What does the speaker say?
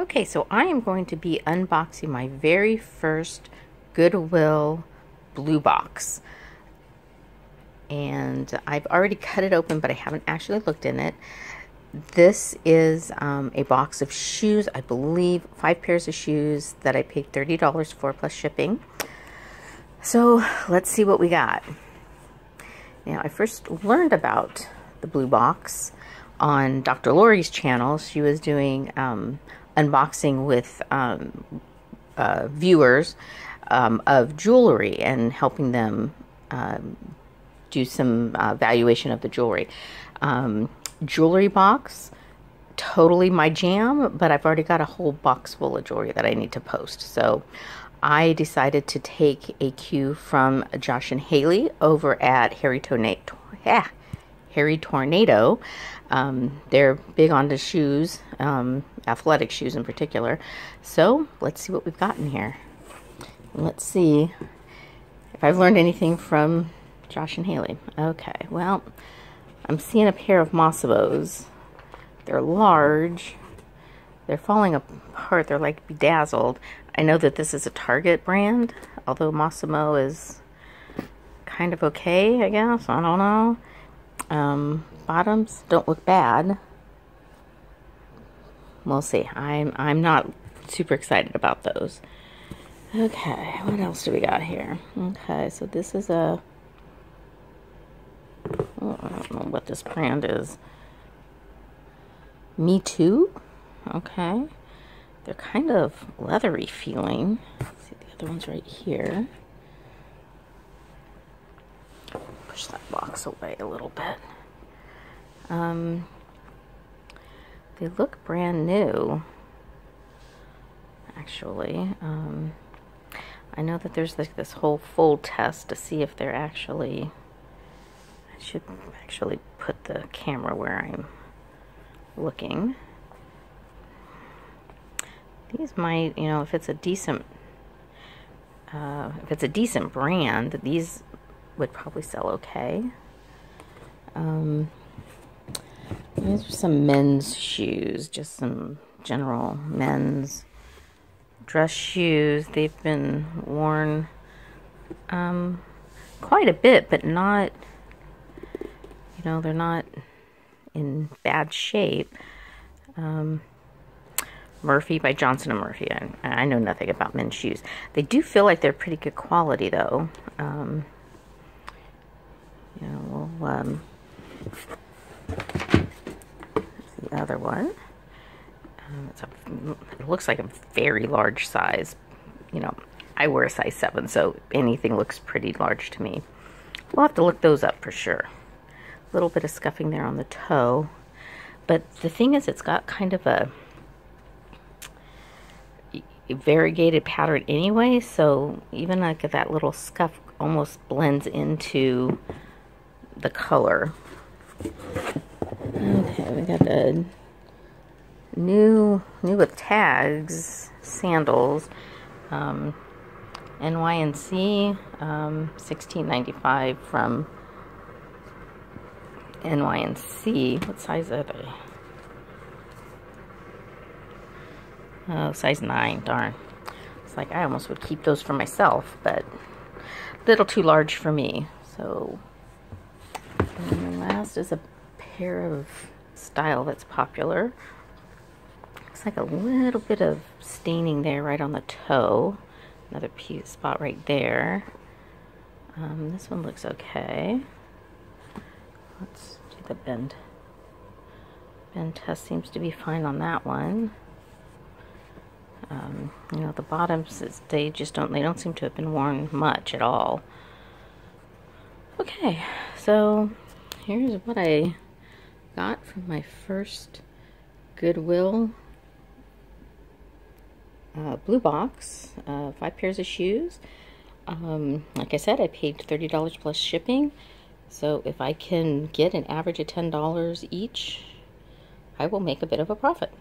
Okay, so I am going to be unboxing my very first Goodwill Blue Box. And I've already cut it open, but I haven't actually looked in it. This is a box of shoes, I believe 5 pairs of shoes that I paid $30 for plus shipping. So let's see what we got. Now, I first learned about the Blue Box on Dr. Lori's channel. She was doing unboxing with viewers of jewelry and helping them do some valuation of the jewelry. Jewelry box, totally my jam, but I've already got a whole box full of jewelry that I need to post. So I decided to take a cue from Josh and Haley over at Hairy Tornado. They're big on the shoes, athletic shoes in particular. So let's see what we've got in here. Let's see if I've learned anything from Josh and Haley. Okay, well, I'm seeing a pair of Massimo's. They're large. They're falling apart. They're like bedazzled. I know that this is a Target brand, although Massimo is kind of okay, I guess. I don't know. Bottoms don't look bad. We'll see. I'm not super excited about those. Okay, what else do we got here? Okay, so this is a... Oh, I don't know what this brand is. Me Too? Okay. They're kind of leathery feeling. Let's see, the other one's right here. Push that box away a little bit. They look brand new, actually. I know that there's like this whole fold test to see if they're actually... I should actually put the camera where I'm looking. These might, you know, if it's a decent brand, these would probably sell okay. These are some men's shoes, just some general men's dress shoes. They've been worn quite a bit, but not, you know, they're not in bad shape. Murphy by Johnson & Murphy. I know nothing about men's shoes. They do feel like they're pretty good quality, though. You know, we'll, the other one. It looks like a very large size. You know, I wear a size 7, so anything looks pretty large to me. We'll have to look those up for sure. A little bit of scuffing there on the toe. But the thing is, it's got kind of a variegated pattern anyway, so even like that little scuff almost blends into the color. Okay, we got a new with tags sandals, NYNC, $16.95 from NYNC. What size are they? Oh, size 9, darn. It's like I almost would keep those for myself, but a little too large for me. So, and the last is a pair of style that's popular. Looks like a little bit of staining there right on the toe. Another piece spot right there. This one looks okay. Let's do the bend. Bend test seems to be fine on that one. You know, the bottoms, they don't seem to have been worn much at all. Okay, so here's what I got from my first Goodwill Blue Box. 5 pairs of shoes. Like I said, I paid $30 plus shipping. So if I can get an average of $10 each, I will make a bit of a profit.